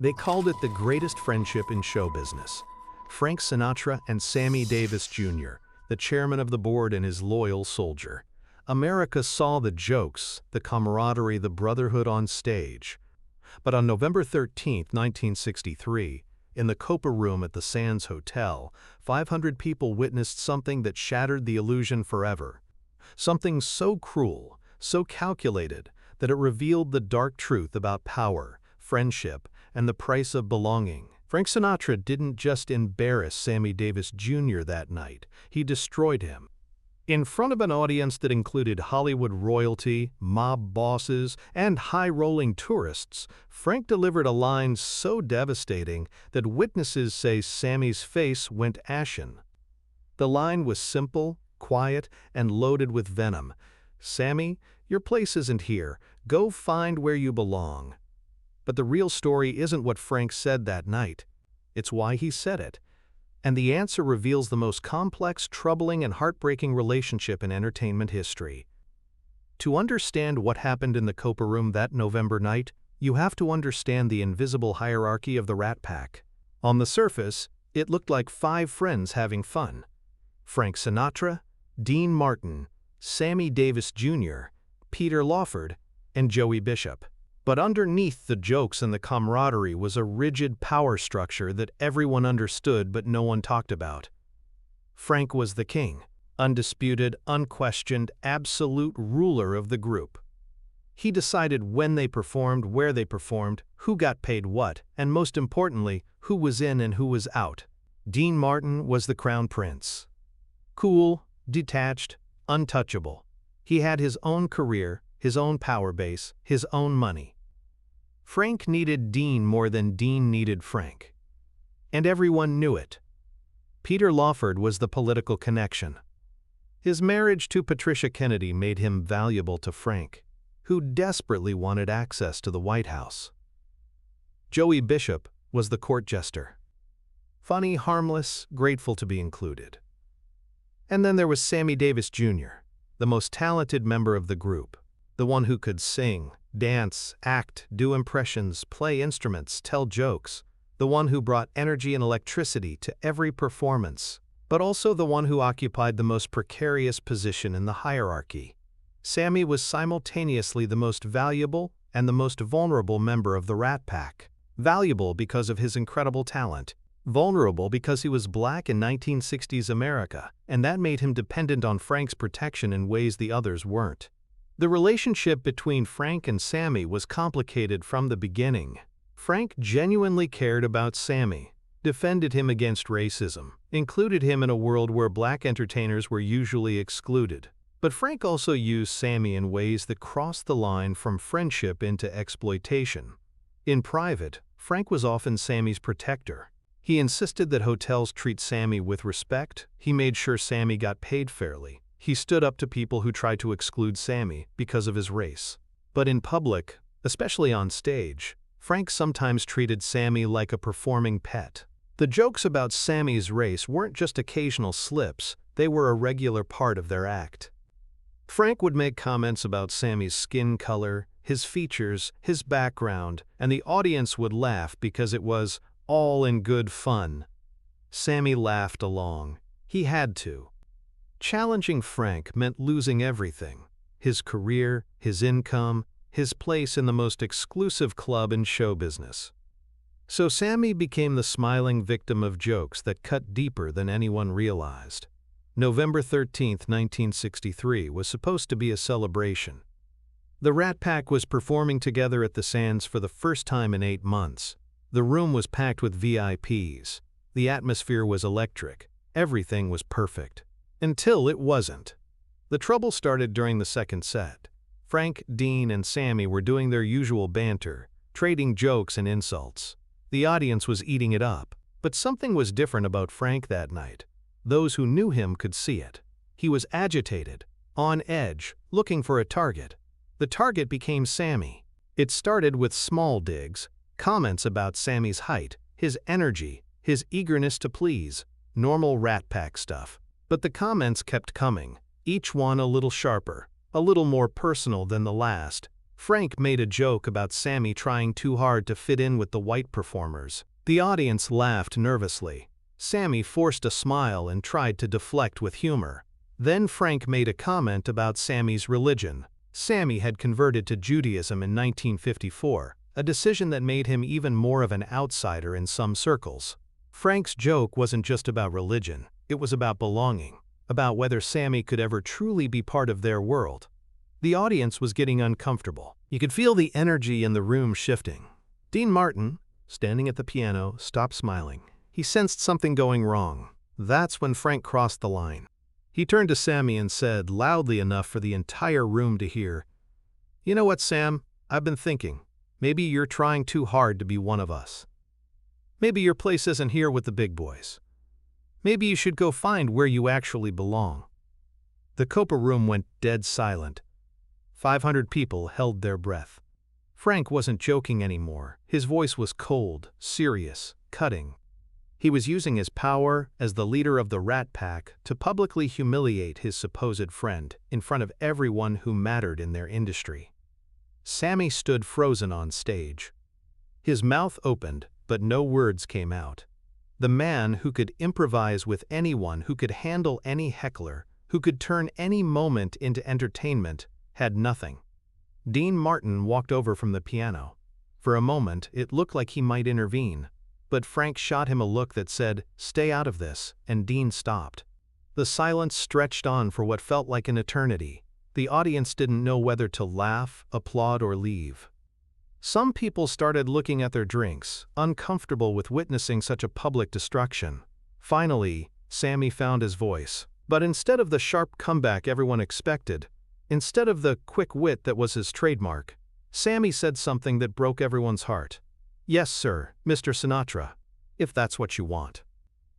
They called it the greatest friendship in show business. Frank Sinatra and Sammy Davis, Jr., the chairman of the board and his loyal soldier. America saw the jokes, the camaraderie, the brotherhood on stage. But on November 13, 1963, in the Copa Room at the Sands Hotel, 500 people witnessed something that shattered the illusion forever. Something so cruel, so calculated, that it revealed the dark truth about power, friendship, and the price of belonging. Frank Sinatra didn't just embarrass Sammy Davis, Jr. that night, he destroyed him. In front of an audience that included Hollywood royalty, mob bosses, and high-rolling tourists, Frank delivered a line so devastating that witnesses say Sammy's face went ashen. The line was simple, quiet, and loaded with venom. "Sammy, your place isn't here. Go find where you belong." But the real story isn't what Frank said that night. It's why he said it. And the answer reveals the most complex, troubling, and heartbreaking relationship in entertainment history. To understand what happened in the Copa Room that November night, you have to understand the invisible hierarchy of the Rat Pack. On the surface, it looked like 5 friends having fun. Frank Sinatra, Dean Martin, Sammy Davis, Jr., Peter Lawford, and Joey Bishop. But underneath the jokes and the camaraderie was a rigid power structure that everyone understood but no one talked about. Frank was the king, undisputed, unquestioned, absolute ruler of the group. He decided when they performed, where they performed, who got paid what, and most importantly, who was in and who was out. Dean Martin was the crown prince. Cool, detached, untouchable. He had his own career, his own power base, his own money. Frank needed Dean more than Dean needed Frank. And everyone knew it. Peter Lawford was the political connection. His marriage to Patricia Kennedy made him valuable to Frank, who desperately wanted access to the White House. Joey Bishop was the court jester. Funny, harmless, grateful to be included. And then there was Sammy Davis, Jr., the most talented member of the group. The one who could sing, dance, act, do impressions, play instruments, tell jokes. The one who brought energy and electricity to every performance, but also the one who occupied the most precarious position in the hierarchy. Sammy was simultaneously the most valuable and the most vulnerable member of the Rat Pack. Valuable because of his incredible talent. Vulnerable because he was black in 1960s America, and that made him dependent on Frank's protection in ways the others weren't. The relationship between Frank and Sammy was complicated from the beginning. Frank genuinely cared about Sammy, defended him against racism, included him in a world where black entertainers were usually excluded. But Frank also used Sammy in ways that crossed the line from friendship into exploitation. In private, Frank was often Sammy's protector. He insisted that hotels treat Sammy with respect. He made sure Sammy got paid fairly. He stood up to people who tried to exclude Sammy because of his race. But in public, especially on stage, Frank sometimes treated Sammy like a performing pet. The jokes about Sammy's race weren't just occasional slips, they were a regular part of their act. Frank would make comments about Sammy's skin color, his features, his background, and the audience would laugh because it was all in good fun. Sammy laughed along. He had to. Challenging Frank meant losing everything: his career, his income, his place in the most exclusive club in show business. So Sammy became the smiling victim of jokes that cut deeper than anyone realized. November 13, 1963 was supposed to be a celebration. The Rat Pack was performing together at the Sands for the first time in 8 months. The room was packed with VIPs. The atmosphere was electric. Everything was perfect. Until it wasn't. The trouble started during the second set. Frank, Dean, and Sammy were doing their usual banter, trading jokes and insults. The audience was eating it up. But something was different about Frank that night. Those who knew him could see it. He was agitated, on edge, looking for a target. The target became Sammy. It started with small digs, comments about Sammy's height, his energy, his eagerness to please, normal Rat Pack stuff. But the comments kept coming, each one a little sharper, a little more personal than the last. Frank made a joke about Sammy trying too hard to fit in with the white performers. The audience laughed nervously. Sammy forced a smile and tried to deflect with humor. Then Frank made a comment about Sammy's religion. Sammy had converted to Judaism in 1954, a decision that made him even more of an outsider in some circles. Frank's joke wasn't just about religion, it was about belonging, about whether Sammy could ever truly be part of their world. The audience was getting uncomfortable. You could feel the energy in the room shifting. Dean Martin, standing at the piano, stopped smiling. He sensed something going wrong. That's when Frank crossed the line. He turned to Sammy and said, loudly enough for the entire room to hear, "You know what, Sam? I've been thinking. Maybe you're trying too hard to be one of us. Maybe your place isn't here with the big boys. Maybe you should go find where you actually belong." The Copa room went dead silent. 500 people held their breath. Frank wasn't joking anymore. His voice was cold, serious, cutting. He was using his power as the leader of the Rat Pack to publicly humiliate his supposed friend in front of everyone who mattered in their industry. Sammy stood frozen on stage. His mouth opened, but no words came out. The man who could improvise with anyone, who could handle any heckler, who could turn any moment into entertainment, had nothing. Dean Martin walked over from the piano. For a moment, it looked like he might intervene. But Frank shot him a look that said, "Stay out of this," and Dean stopped. The silence stretched on for what felt like an eternity. The audience didn't know whether to laugh, applaud, or leave. Some people started looking at their drinks, uncomfortable with witnessing such a public destruction. Finally, Sammy found his voice. But instead of the sharp comeback everyone expected, instead of the quick wit that was his trademark, Sammy said something that broke everyone's heart. "Yes, sir, Mr. Sinatra, if that's what you want."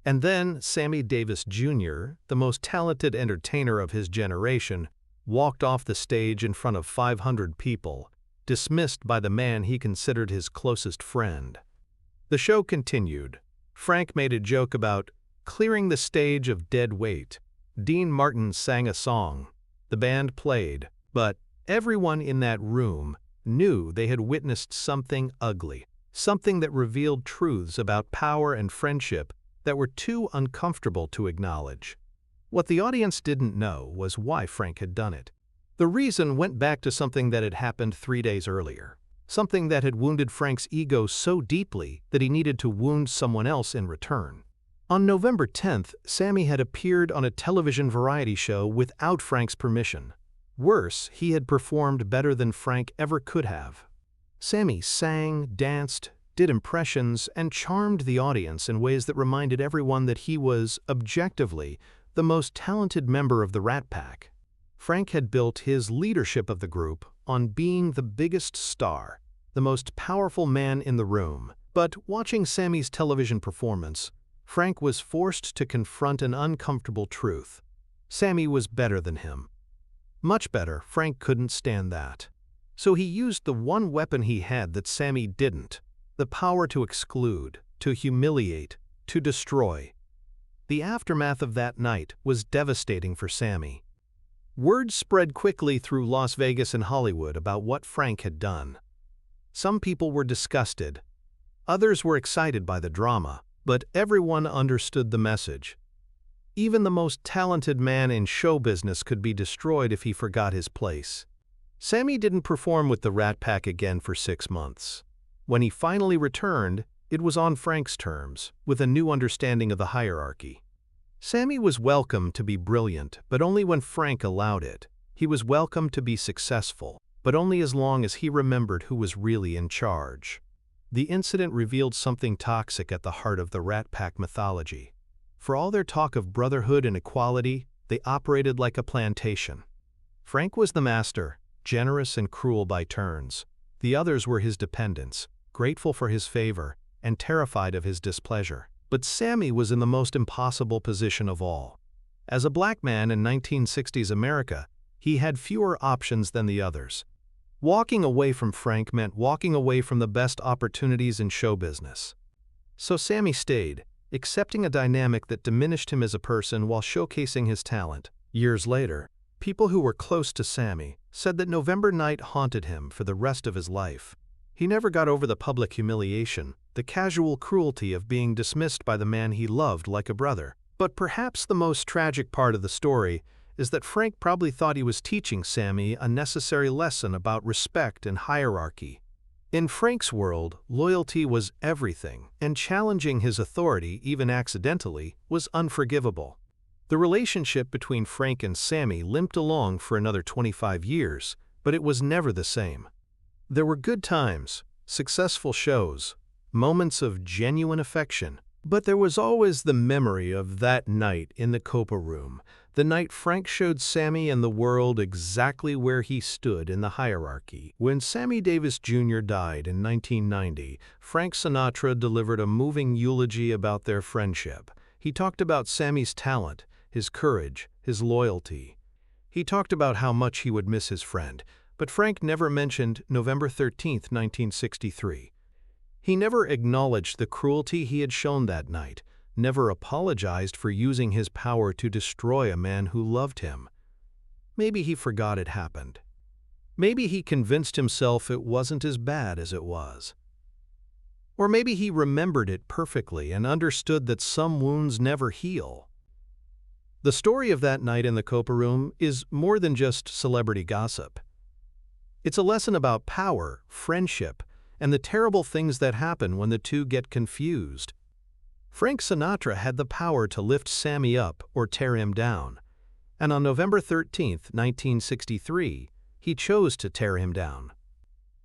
And then Sammy Davis, Jr., the most talented entertainer of his generation, walked off the stage in front of 500 people, dismissed by the man he considered his closest friend. The show continued. Frank made a joke about clearing the stage of dead weight. Dean Martin sang a song. The band played, but everyone in that room knew they had witnessed something ugly. Something that revealed truths about power and friendship that were too uncomfortable to acknowledge. What the audience didn't know was why Frank had done it. The reason went back to something that had happened 3 days earlier. Something that had wounded Frank's ego so deeply that he needed to wound someone else in return. On November 10th, Sammy had appeared on a television variety show without Frank's permission. Worse, he had performed better than Frank ever could have. Sammy sang, danced, did impressions, and charmed the audience in ways that reminded everyone that he was, objectively, the most talented member of the Rat Pack. Frank had built his leadership of the group on being the biggest star, the most powerful man in the room. But watching Sammy's television performance, Frank was forced to confront an uncomfortable truth. Sammy was better than him. Much better. Frank couldn't stand that. So he used the one weapon he had that Sammy didn't, the power to exclude, to humiliate, to destroy. The aftermath of that night was devastating for Sammy. Word spread quickly through Las Vegas and Hollywood about what Frank had done. Some people were disgusted. Others were excited by the drama, but everyone understood the message. Even the most talented man in show business could be destroyed if he forgot his place. Sammy didn't perform with the Rat Pack again for 6 months. When he finally returned, it was on Frank's terms, with a new understanding of the hierarchy. Sammy was welcome to be brilliant, but only when Frank allowed it. He was welcome to be successful, but only as long as he remembered who was really in charge. The incident revealed something toxic at the heart of the Rat Pack mythology. For all their talk of brotherhood and equality, they operated like a plantation. Frank was the master, generous and cruel by turns. The others were his dependents, grateful for his favor, and terrified of his displeasure. But Sammy was in the most impossible position of all. As a black man in 1960s America, he had fewer options than the others. Walking away from Frank meant walking away from the best opportunities in show business. So Sammy stayed, accepting a dynamic that diminished him as a person while showcasing his talent. Years later, people who were close to Sammy, said that November night haunted him for the rest of his life. He never got over the public humiliation, the casual cruelty of being dismissed by the man he loved like a brother. But perhaps the most tragic part of the story is that Frank probably thought he was teaching Sammy a necessary lesson about respect and hierarchy. In Frank's world, loyalty was everything, and challenging his authority, even accidentally, was unforgivable. The relationship between Frank and Sammy limped along for another 25 years, but it was never the same. There were good times, successful shows, moments of genuine affection, but there was always the memory of that night in the Copa room, the night Frank showed Sammy and the world exactly where he stood in the hierarchy. When Sammy Davis Jr. died in 1990, Frank Sinatra delivered a moving eulogy about their friendship. He talked about Sammy's talent, his courage, his loyalty. He talked about how much he would miss his friend, but Frank never mentioned November 13, 1963. He never acknowledged the cruelty he had shown that night, never apologized for using his power to destroy a man who loved him. Maybe he forgot it happened. Maybe he convinced himself it wasn't as bad as it was. Or maybe he remembered it perfectly and understood that some wounds never heal. The story of that night in the Copa room is more than just celebrity gossip. It's a lesson about power, friendship, and the terrible things that happen when the two get confused. Frank Sinatra had the power to lift Sammy up or tear him down, and on November 13, 1963, he chose to tear him down.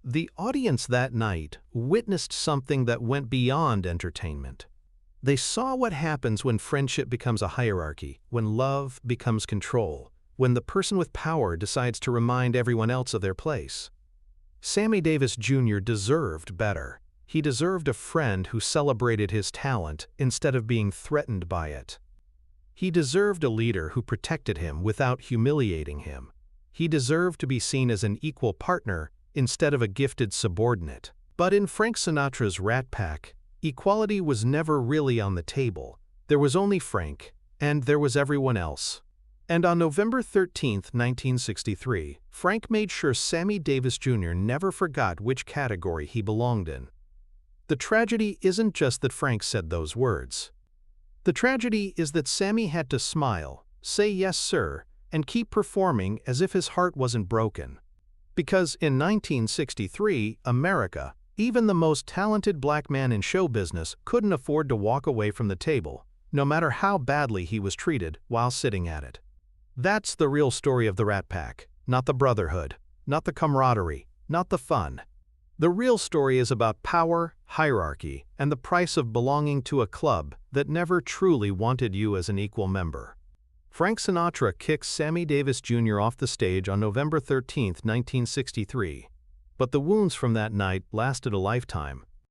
The audience that night witnessed something that went beyond entertainment. They saw what happens when friendship becomes a hierarchy, when love becomes control, when the person with power decides to remind everyone else of their place. Sammy Davis Jr. deserved better. He deserved a friend who celebrated his talent instead of being threatened by it. He deserved a leader who protected him without humiliating him. He deserved to be seen as an equal partner instead of a gifted subordinate. But in Frank Sinatra's Rat Pack, equality was never really on the table. There was only Frank, and there was everyone else. And on November 13, 1963, Frank made sure Sammy Davis Jr. never forgot which category he belonged in. The tragedy isn't just that Frank said those words. The tragedy is that Sammy had to smile, say yes sir, and keep performing as if his heart wasn't broken. Because in 1963, America, even the most talented black man in show business couldn't afford to walk away from the table, no matter how badly he was treated while sitting at it. That's the real story of the Rat Pack, not the brotherhood, not the camaraderie, not the fun. The real story is about power, hierarchy, and the price of belonging to a club that never truly wanted you as an equal member. Frank Sinatra kicked Sammy Davis Jr. off the stage on November 13, 1963. But the wounds from that night lasted a lifetime.